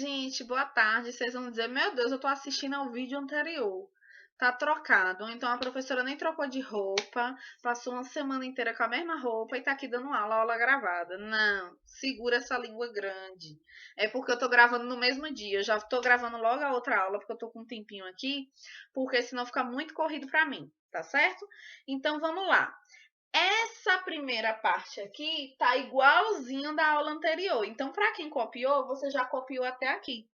gente, boa tarde. Vocês vão dizer, meu Deus, eu tô assistindo ao vídeo anterior. Tá trocado. Então a professora nem trocou de roupa, passou uma semana inteira com a mesma roupa e tá aqui dando aula gravada. Não, segura essa língua grande. É porque eu tô gravando no mesmo dia. Eu já tô gravando logo a outra aula, porque eu tô com um tempinho aqui, porque senão fica muito corrido pra mim, tá certo? Então vamos lá. Essa primeira parte aqui tá igualzinho da aula anterior. Então, para quem copiou, você já copiou até aqui.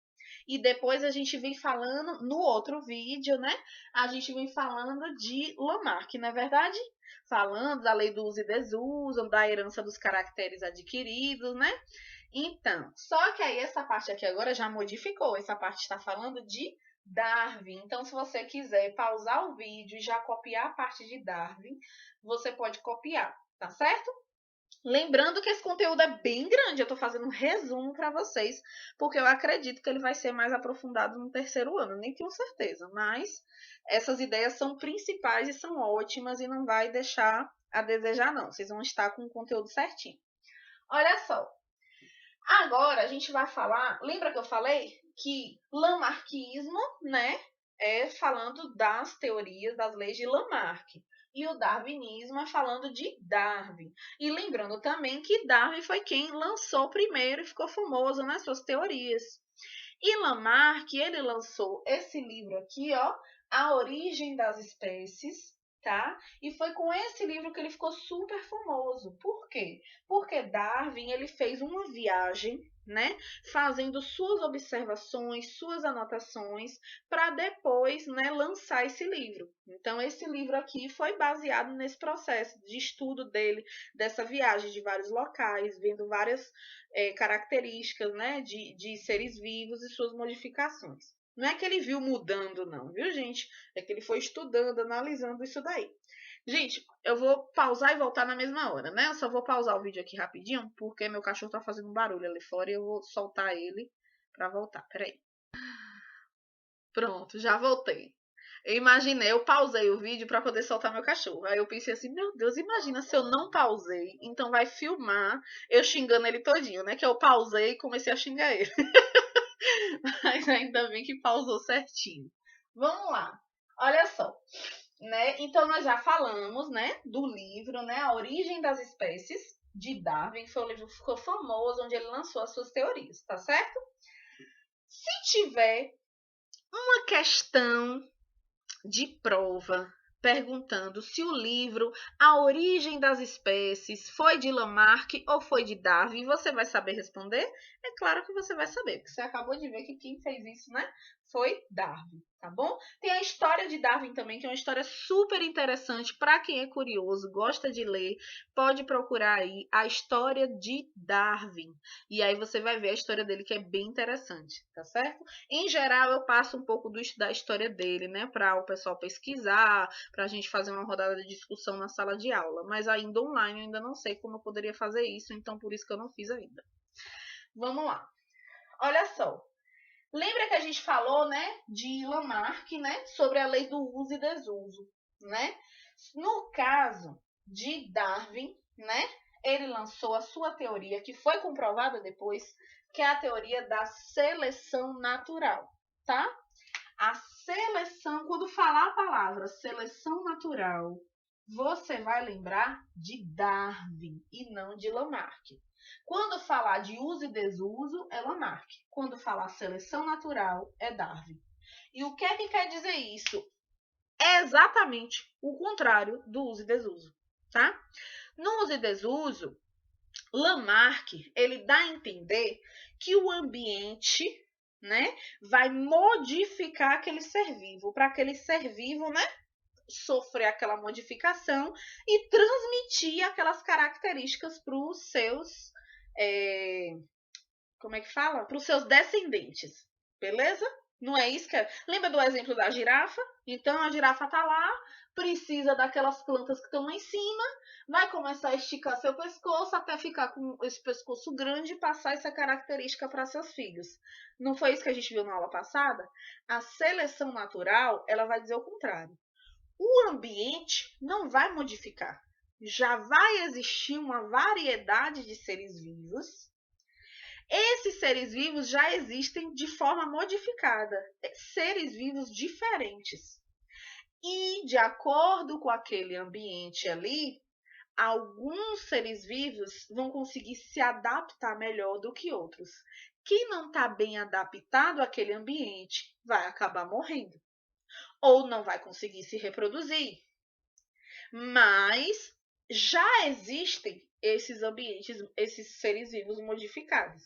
E depois a gente vem falando, no outro vídeo, né? A gente vem falando de Lamarck, não é verdade? Falando da lei do uso e desuso, da herança dos caracteres adquiridos, né? Então, só que aí essa parte aqui agora já modificou. Essa parte está falando de Darwin. Então, se você quiser pausar o vídeo e já copiar a parte de Darwin, você pode copiar, tá certo? Lembrando que esse conteúdo é bem grande, eu estou fazendo um resumo para vocês, porque eu acredito que ele vai ser mais aprofundado no terceiro ano, nem tenho certeza, mas essas ideias são principais e são ótimas e não vai deixar a desejar não, vocês vão estar com o conteúdo certinho. Olha só, agora a gente vai falar, lembra que eu falei que Lamarckismo, né, é falando das teorias das leis de Lamarck. E o darwinismo é falando de Darwin. E lembrando também que Darwin foi quem lançou primeiro e ficou famoso nas suas teorias. E Lamarck, ele lançou esse livro aqui, ó, A Origem das Espécies, tá? E foi com esse livro que ele ficou super famoso. Por quê? Porque Darwin, ele fez uma viagem, né, fazendo suas observações, suas anotações, para depois, né, lançar esse livro. Então, esse livro aqui foi baseado nesse processo de estudo dele, dessa viagem de vários locais, vendo várias características, né, de seres vivos e suas modificações. Não é que ele viu mudando, não, viu, gente? É que ele foi estudando, analisando isso daí. Gente, eu vou pausar e voltar na mesma hora, né? Eu só vou pausar o vídeo aqui rapidinho, porque meu cachorro tá fazendo um barulho ali fora e eu vou soltar ele pra voltar. Peraí. Pronto, já voltei. Eu pausei o vídeo para poder soltar meu cachorro. Aí eu pensei assim, meu Deus, imagina se eu não pausei. Então vai filmar eu xingando ele todinho, né? Que eu pausei e comecei a xingar ele. Mas ainda bem que pausou certinho. Vamos lá. Olha só, né? Então nós já falamos, né, do livro, né, A Origem das Espécies de Darwin, foi um livro que ficou famoso onde ele lançou as suas teorias, tá certo? Se tiver uma questão de prova perguntando se o livro A Origem das Espécies foi de Lamarck ou foi de Darwin, você vai saber responder? É claro que você vai saber, porque você acabou de ver que quem fez isso, né, foi Darwin, tá bom? Tem a história de Darwin também, que é uma história super interessante para quem é curioso, gosta de ler, pode procurar aí a história de Darwin. E aí você vai ver a história dele, que é bem interessante, tá certo? Em geral, eu passo um pouco da história dele, né, para o pessoal pesquisar, para a gente fazer uma rodada de discussão na sala de aula. Mas ainda online, eu ainda não sei como eu poderia fazer isso, então por isso que eu não fiz ainda. Vamos lá. Olha só. Lembra que a gente falou, né, de Lamarck, né, sobre a lei do uso e desuso, né? No caso de Darwin, né, ele lançou a sua teoria, que foi comprovada depois, que é a teoria da seleção natural, tá? A seleção, quando falar a palavra seleção natural, você vai lembrar de Darwin e não de Lamarck. Quando falar de uso e desuso, é Lamarck. Quando falar seleção natural, é Darwin. E o que é que quer dizer isso? É exatamente o contrário do uso e desuso, tá? No uso e desuso, Lamarck, ele dá a entender que o ambiente, né, vai modificar aquele ser vivo, para aquele ser vivo, né, sofrer aquela modificação e transmitir aquelas características para os seus, como é que fala? Para os seus descendentes, beleza? Não é isso que é? Lembra do exemplo da girafa? Então a girafa tá lá, precisa daquelas plantas que estão lá em cima, vai começar a esticar seu pescoço até ficar com esse pescoço grande e passar essa característica para seus filhos. Não foi isso que a gente viu na aula passada? A seleção natural, ela vai dizer o contrário. O ambiente não vai modificar. Já vai existir uma variedade de seres vivos Esses seres vivos já existem de forma modificada, seres vivos diferentes. E de acordo com aquele ambiente ali, alguns seres vivos vão conseguir se adaptar melhor do que outros. Quem não está bem adaptado àquele ambiente vai acabar morrendo ou não vai conseguir se reproduzir. Mas já existem esses ambientes, esses seres vivos modificados.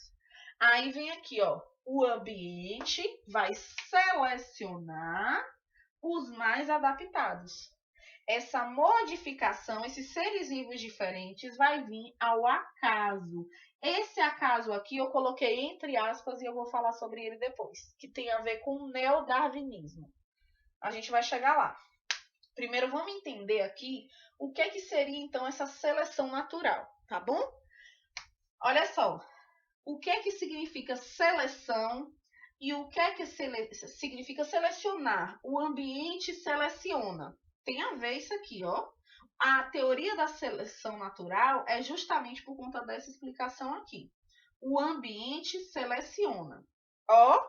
Aí vem aqui, ó, o ambiente vai selecionar os mais adaptados. Essa modificação, esses seres vivos diferentes, vai vir ao acaso. Esse acaso aqui eu coloquei entre aspas e eu vou falar sobre ele depois, que tem a ver com o neodarwinismo. A gente vai chegar lá. Primeiro vamos entender aqui o que seria então essa seleção natural, tá bom? Olha só, o que significa seleção e o que significa selecionar? O ambiente seleciona. Tem a ver isso aqui, ó. A teoria da seleção natural é justamente por conta dessa explicação aqui. O ambiente seleciona. Ó,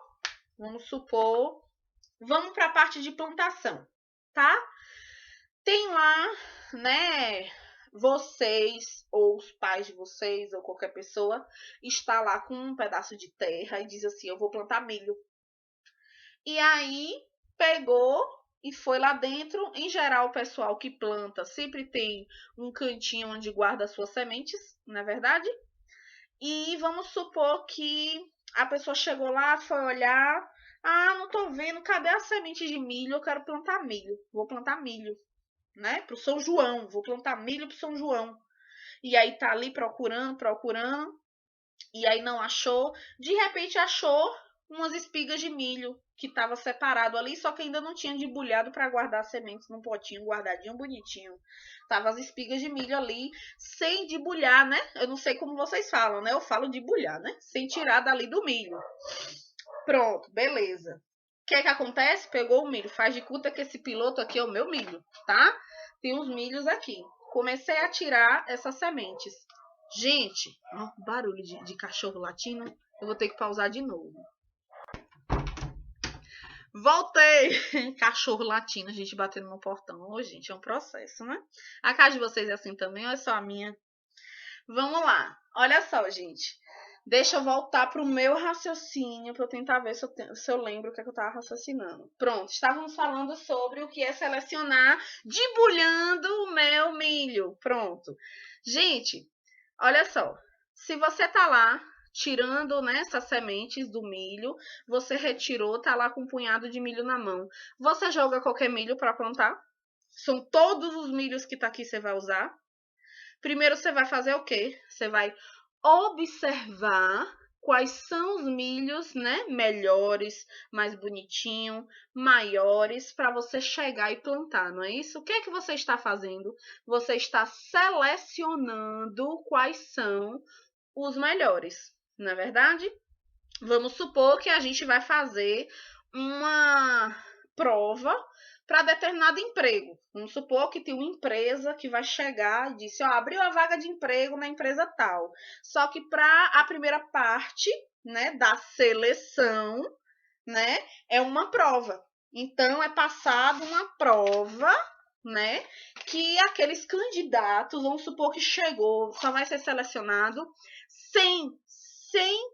vamos supor, vamos para a parte de plantação, tá? Tem lá, né, vocês ou os pais de vocês ou qualquer pessoa está lá com um pedaço de terra e diz assim, eu vou plantar milho. E aí pegou e foi lá dentro. Em geral, o pessoal que planta sempre tem um cantinho onde guarda as suas sementes, não é verdade? E vamos supor que a pessoa chegou lá, foi olhar, ah, não tô vendo, cadê a semente de milho? Eu quero plantar milho, vou plantar milho, né? Pro São João, vou plantar milho pro São João. E aí tá ali procurando, e aí não achou. De repente achou umas espigas de milho que estava separado ali, só que ainda não tinha debulhado para guardar sementes num potinho guardadinho, bonitinho. Tava as espigas de milho ali, sem debulhar, né? Eu não sei como vocês falam, né? Eu falo debulhar, né? Sem tirar dali do milho. Pronto, beleza. O que acontece? Pegou o milho. Faz de conta que esse piloto aqui é o meu milho, tá? Tem uns milhos aqui. Comecei a tirar essas sementes. Gente, ó, barulho de cachorro latindo. Eu vou ter que pausar de novo. Voltei! Cachorro latindo, a gente batendo no portão. Ô, gente, é um processo, né? A casa de vocês é assim também ou é só a minha? Vamos lá. Olha só, gente. Deixa eu voltar para o meu raciocínio para eu tentar ver se eu lembro o que eu estava raciocinando. Pronto, estávamos falando sobre o que é selecionar debulhando o meu milho. Pronto. Gente, olha só. Se você tá lá tirando, né, essas sementes do milho, você retirou, tá lá com um punhado de milho na mão. Você joga qualquer milho para plantar? São todos os milhos que tá aqui você vai usar? Primeiro você vai fazer o quê? Você vai observar quais são os milhos, né, melhores, mais bonitinho, maiores, para você chegar e plantar, não é isso? O que é que você está fazendo? Você está selecionando quais são os melhores, não é verdade? Vamos supor que a gente vai fazer uma prova para determinado emprego. Vamos supor que tem uma empresa que vai chegar e disse, ó, abriu a vaga de emprego na empresa tal. Só que para a primeira parte, né, da seleção, né, é uma prova. Então é passado uma prova, né, que aqueles candidatos, vamos supor que chegou, só vai ser selecionado 100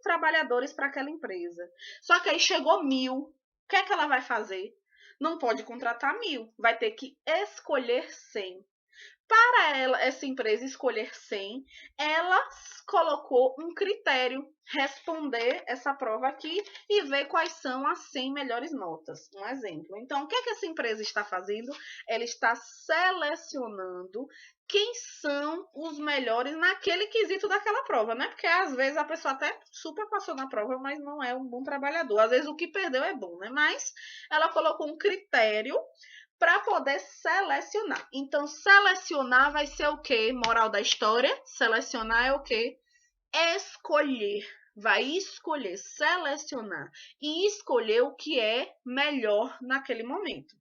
trabalhadores para aquela empresa. Só que aí chegou 1000. O que é que ela vai fazer? Não pode contratar 1000, vai ter que escolher 100. Para ela, essa empresa escolher 100, ela colocou um critério, responder essa prova aqui e ver quais são as 100 melhores notas. Um exemplo. Então, o que é que essa empresa está fazendo? Ela está selecionando quem são os melhores naquele quesito daquela prova, né? Porque às vezes a pessoa até super passou na prova, mas não é um bom trabalhador. Às vezes o que perdeu é bom, né? Mas ela colocou um critério para poder selecionar. Então, selecionar vai ser o quê? Moral da história, selecionar é o quê? Escolher. Vai escolher, selecionar e escolher o que é melhor naquele momento.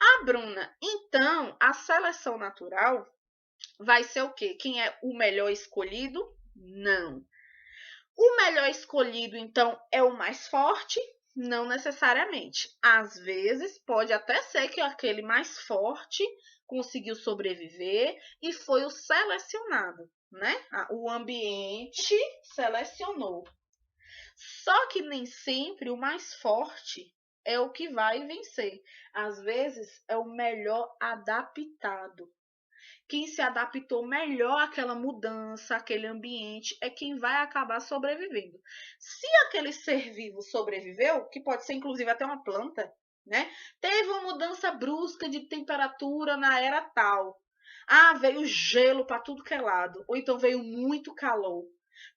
Ah, Bruna, então a seleção natural vai ser o quê? Quem é o melhor escolhido? Não. O melhor escolhido, então, é o mais forte? Não necessariamente. Às vezes, pode até ser que aquele mais forte conseguiu sobreviver e foi o selecionado, né? O ambiente selecionou. Só que nem sempre o mais forte é o que vai vencer. Às vezes, é o melhor adaptado. Quem se adaptou melhor àquela mudança, àquele ambiente, é quem vai acabar sobrevivendo. Se aquele ser vivo sobreviveu, que pode ser inclusive até uma planta, né? Teve uma mudança brusca de temperatura na era tal. Ah, veio gelo para tudo que é lado, ou então veio muito calor.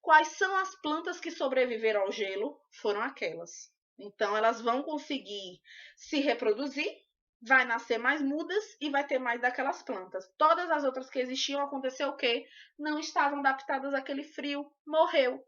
Quais são as plantas que sobreviveram ao gelo? Foram aquelas. Então, elas vão conseguir se reproduzir, vai nascer mais mudas e vai ter mais daquelas plantas. Todas as outras que existiam, aconteceu o quê? Não estavam adaptadas àquele frio, morreu.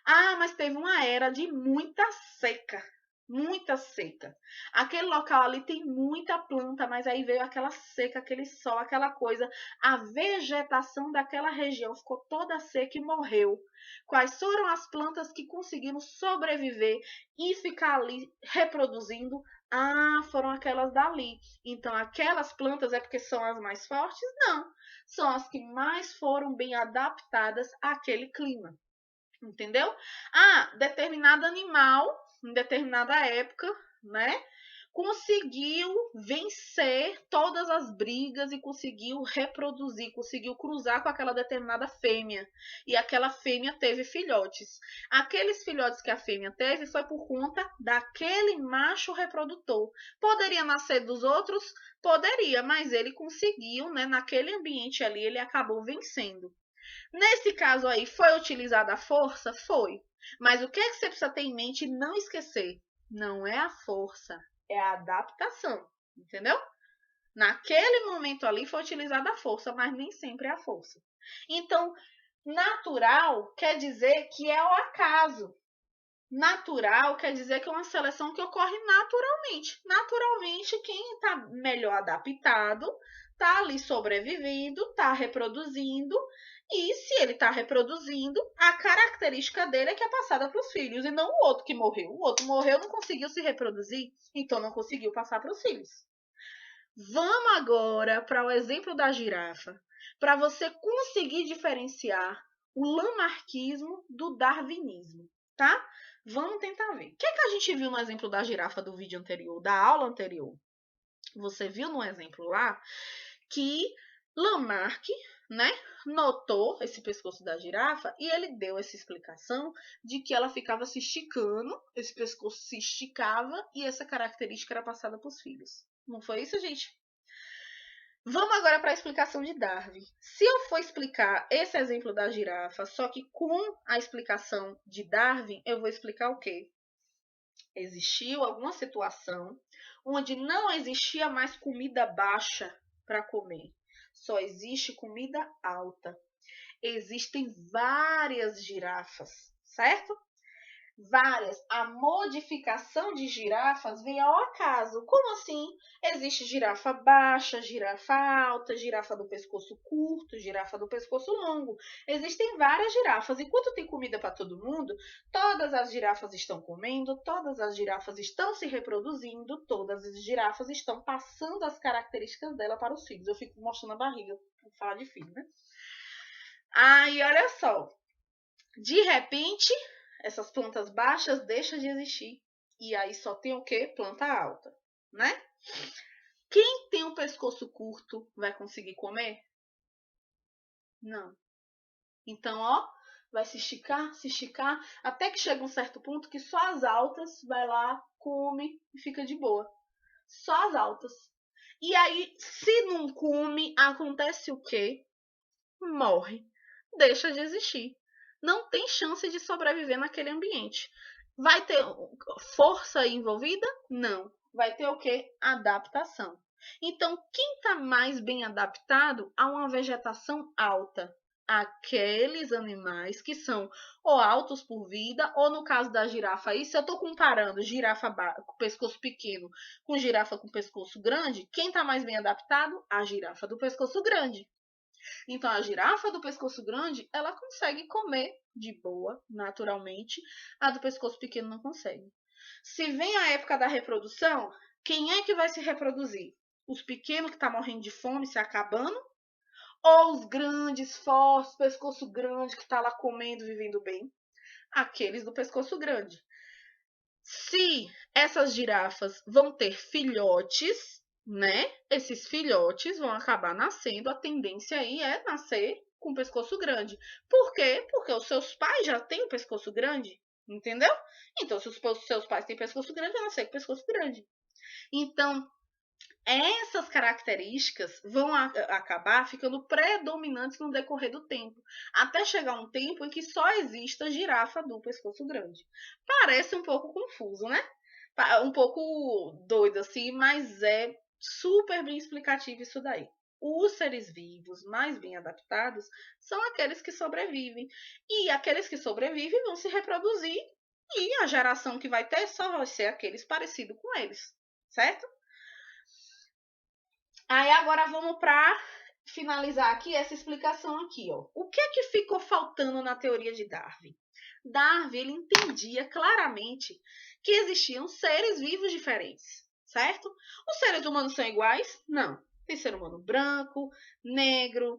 Ah, mas teve uma era de muita seca. Muita seca. Aquele local ali tem muita planta, mas aí veio aquela seca, aquele sol, aquela coisa. A vegetação daquela região ficou toda seca e morreu. Quais foram as plantas que conseguiram sobreviver e ficar ali reproduzindo? Ah, foram aquelas dali. Então, aquelas plantas é porque são as mais fortes? Não. São as que mais foram bem adaptadas àquele clima. Entendeu? Ah, determinado animal, em determinada época, né? Conseguiu vencer todas as brigas e conseguiu reproduzir, conseguiu cruzar com aquela determinada fêmea. E aquela fêmea teve filhotes. Aqueles filhotes que a fêmea teve foi por conta daquele macho reprodutor. Poderia nascer dos outros? Poderia, mas ele conseguiu, né? Naquele ambiente ali, ele acabou vencendo. Nesse caso aí, foi utilizada a força? Foi. Mas o que é que você precisa ter em mente e não esquecer? Não é a força, é a adaptação. Entendeu? Naquele momento ali foi utilizada a força, mas nem sempre é a força. Então, natural quer dizer que é o acaso. Natural quer dizer que é uma seleção que ocorre naturalmente. Naturalmente, quem está melhor adaptado está ali sobrevivendo, está reproduzindo. E se ele está reproduzindo, a característica dele é que é passada para os filhos e não o outro que morreu. O outro morreu, não conseguiu se reproduzir, então não conseguiu passar para os filhos. Vamos agora para o exemplo da girafa, para você conseguir diferenciar o lamarquismo do darwinismo, tá? Vamos tentar ver. O que é que a gente viu no exemplo da girafa do vídeo anterior, da aula anterior? Você viu no exemplo lá que Lamarck, né, notou esse pescoço da girafa e ele deu essa explicação de que ela ficava se esticando, esse pescoço se esticava e essa característica era passada para os filhos. Não foi isso, gente? Vamos agora para a explicação de Darwin. Se eu for explicar esse exemplo da girafa, só que com a explicação de Darwin, eu vou explicar o quê? Existiu alguma situação onde não existia mais comida baixa para comer. Só existe comida alta. Existem várias girafas, certo? Várias. A modificação de girafas vem ao acaso. Como assim? Existe girafa baixa, girafa alta, girafa do pescoço curto, girafa do pescoço longo. Existem várias girafas. Enquanto tem comida para todo mundo, todas as girafas estão comendo, todas as girafas estão se reproduzindo, todas as girafas estão passando as características dela para os filhos. Eu fico mostrando a barriga para falar de filho, né? Aí, olha só. De repente, essas plantas baixas deixam de existir. E aí só tem o quê? Planta alta, né? Quem tem um pescoço curto vai conseguir comer? Não. Então, ó, vai se esticar, até que chega um certo ponto que só as altas vai lá, come e fica de boa. Só as altas. E aí, se não come, acontece o quê? Morre. Deixa de existir. Não tem chance de sobreviver naquele ambiente. Vai ter força envolvida? Não. Vai ter o quê? Adaptação. Então, quem está mais bem adaptado a uma vegetação alta? Aqueles animais que são ou altos por vida, ou no caso da girafa aí, se eu estou comparando girafa com pescoço pequeno com girafa com pescoço grande, quem está mais bem adaptado? A girafa do pescoço grande. Então, a girafa do pescoço grande, ela consegue comer de boa, naturalmente. A do pescoço pequeno não consegue. Se vem a época da reprodução, quem é que vai se reproduzir? Os pequenos que estão morrendo de fome, se acabando? Ou os grandes, fortes, pescoço grande, que está lá comendo, vivendo bem? Aqueles do pescoço grande. Se essas girafas vão ter filhotes, né? Esses filhotes vão acabar nascendo, a tendência aí é nascer com o pescoço grande. Por quê? Porque os seus pais já têm o pescoço grande, entendeu? Então, se os seus pais têm pescoço grande, vai nascer com pescoço grande. Então, essas características vão acabar ficando predominantes no decorrer do tempo, até chegar um tempo em que só exista a girafa do pescoço grande. Parece um pouco confuso, né? Um pouco doido assim, mas é super bem explicativo isso daí. Os seres vivos mais bem adaptados são aqueles que sobrevivem. E aqueles que sobrevivem vão se reproduzir e a geração que vai ter só vai ser aqueles parecidos com eles, certo? Aí agora vamos para finalizar aqui essa explicação aqui, ó. O que é que ficou faltando na teoria de Darwin? Darwin, ele entendia claramente que existiam seres vivos diferentes, certo? Os seres humanos são iguais? Não. Tem ser humano branco, negro,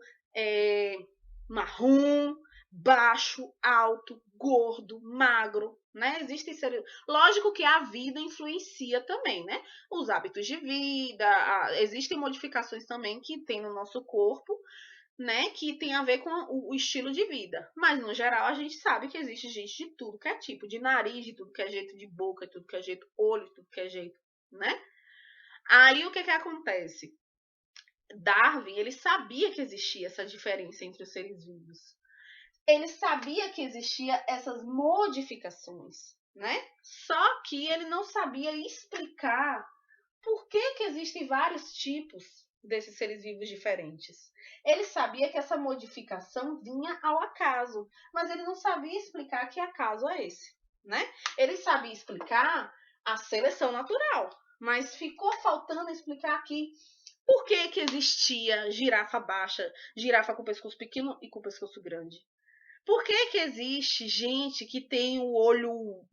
marrom, baixo, alto, gordo, magro, né? Existem seres. Lógico que a vida influencia também, né? Os hábitos de vida, existem modificações também que tem no nosso corpo, né? Que tem a ver com o estilo de vida. Mas, no geral, a gente sabe que existe gente de tudo que é tipo, de nariz, de tudo que é jeito, de boca, de tudo que é jeito, olho, de tudo que é jeito, né? Aí o que acontece? Darwin, ele sabia que existia essa diferença entre os seres vivos. Ele sabia que existia essas modificações, né? Só que ele não sabia explicar por que existem vários tipos desses seres vivos diferentes. Ele sabia que essa modificação vinha ao acaso, mas ele não sabia explicar que acaso é esse, né? Ele sabia explicar a seleção natural, mas ficou faltando explicar aqui por que existia girafa baixa, girafa com pescoço pequeno e com pescoço grande. Por que existe gente que tem o olho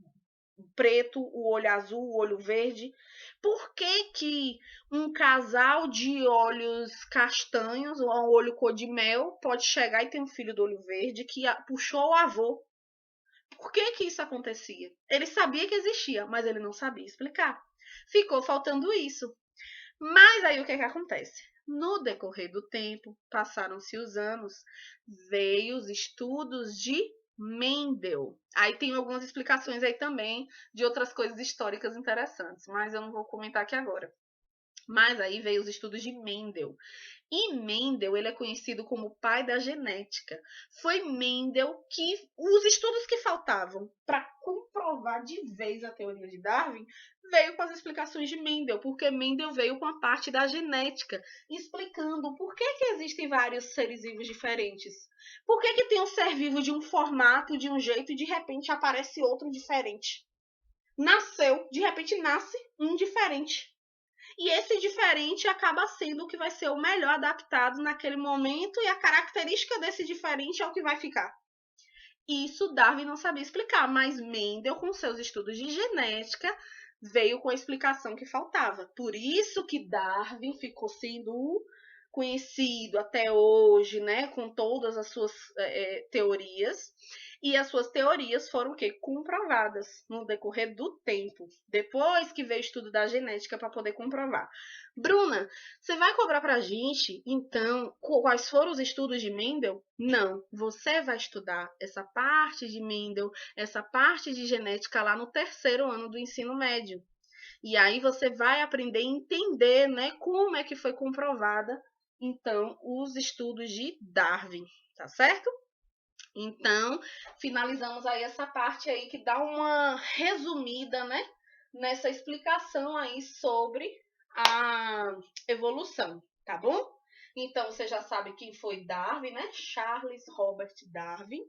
preto, o olho azul, o olho verde? Por que um casal de olhos castanhos, ou um olho cor de mel, pode chegar e ter um filho do olho verde que puxou o avô? Por que isso acontecia? Ele sabia que existia, mas ele não sabia explicar. Ficou faltando isso. Mas aí o que acontece? No decorrer do tempo, passaram-se os anos, veio os estudos de Mendel. Aí tem algumas explicações aí também de outras coisas históricas interessantes, mas eu não vou comentar aqui agora. Mas aí veio os estudos de Mendel. E Mendel, ele é conhecido como o pai da genética. Foi Mendel que os estudos que faltavam para comprovar de vez a teoria de Darwin veio com as explicações de Mendel, porque Mendel veio com a parte da genética, explicando por que existem vários seres vivos diferentes. Por que tem um ser vivo de um formato, de um jeito, e de repente aparece outro diferente. Nasceu, de repente nasce um diferente. E esse diferente acaba sendo o que vai ser o melhor adaptado naquele momento, e a característica desse diferente é o que vai ficar. Isso Darwin não sabia explicar, mas Mendel, com seus estudos de genética, veio com a explicação que faltava. Por isso que Darwin ficou sendo conhecido até hoje, né, com todas as suas teorias. E as suas teorias foram o quê? Comprovadas no decorrer do tempo, depois que veio o estudo da genética para poder comprovar. Bruna, você vai cobrar para a gente, então, quais foram os estudos de Mendel? Não, você vai estudar essa parte de Mendel, essa parte de genética lá no terceiro ano do ensino médio. E aí você vai aprender a entender, né, como é que foi comprovada, então, os estudos de Darwin, tá certo? Então, finalizamos aí essa parte aí que dá uma resumida, né, nessa explicação aí sobre a evolução, tá bom? Então, você já sabe quem foi Darwin, né? Charles Robert Darwin.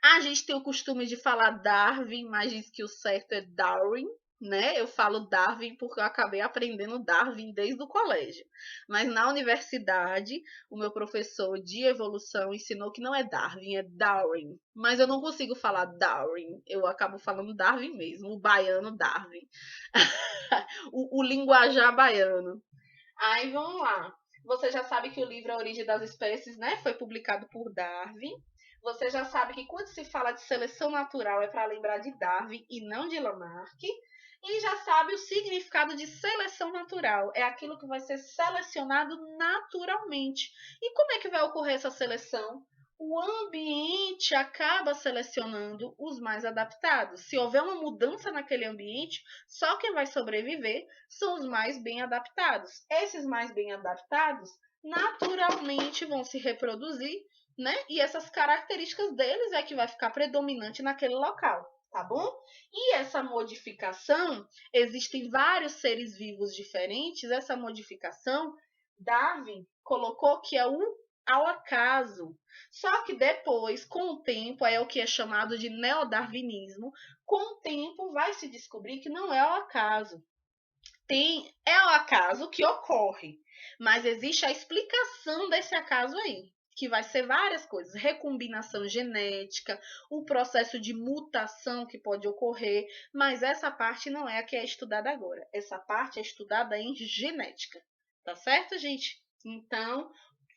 A gente tem o costume de falar Darwin, mas diz que o certo é Darwin, né? Eu falo Darwin porque eu acabei aprendendo Darwin desde o colégio. Mas na universidade, o meu professor de evolução ensinou que não é Darwin, é Darwin. Mas eu não consigo falar Darwin, eu acabo falando Darwin mesmo, o baiano Darwin. O linguajar baiano. Aí vamos lá. Você já sabe que o livro A Origem das Espécies, né, foi publicado por Darwin. Você já sabe que quando se fala de seleção natural é para lembrar de Darwin e não de Lamarck. E já sabe o significado de seleção natural. É aquilo que vai ser selecionado naturalmente. E como é que vai ocorrer essa seleção? O ambiente acaba selecionando os mais adaptados. Se houver uma mudança naquele ambiente, só quem vai sobreviver são os mais bem adaptados. Esses mais bem adaptados naturalmente vão se reproduzir, né? E essas características deles é que vai ficar predominante naquele local, tá bom? E essa modificação, existem vários seres vivos diferentes, essa modificação, Darwin colocou que é o ao acaso. Só que depois, com o tempo, é o que é chamado de neodarwinismo, com o tempo vai se descobrir que não é ao acaso. É o acaso que ocorre, mas existe a explicação desse acaso aí, que vai ser várias coisas, recombinação genética, o processo de mutação que pode ocorrer, mas essa parte não é a que é estudada agora. Essa parte é estudada em genética, tá certo, gente? Então,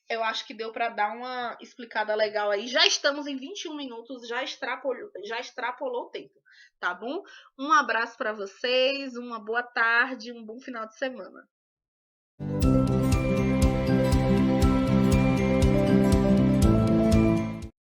eu acho que deu para dar uma explicada legal aí. Já estamos em 21 minutos, já extrapolou o tempo, tá bom? Um abraço para vocês, uma boa tarde, um bom final de semana.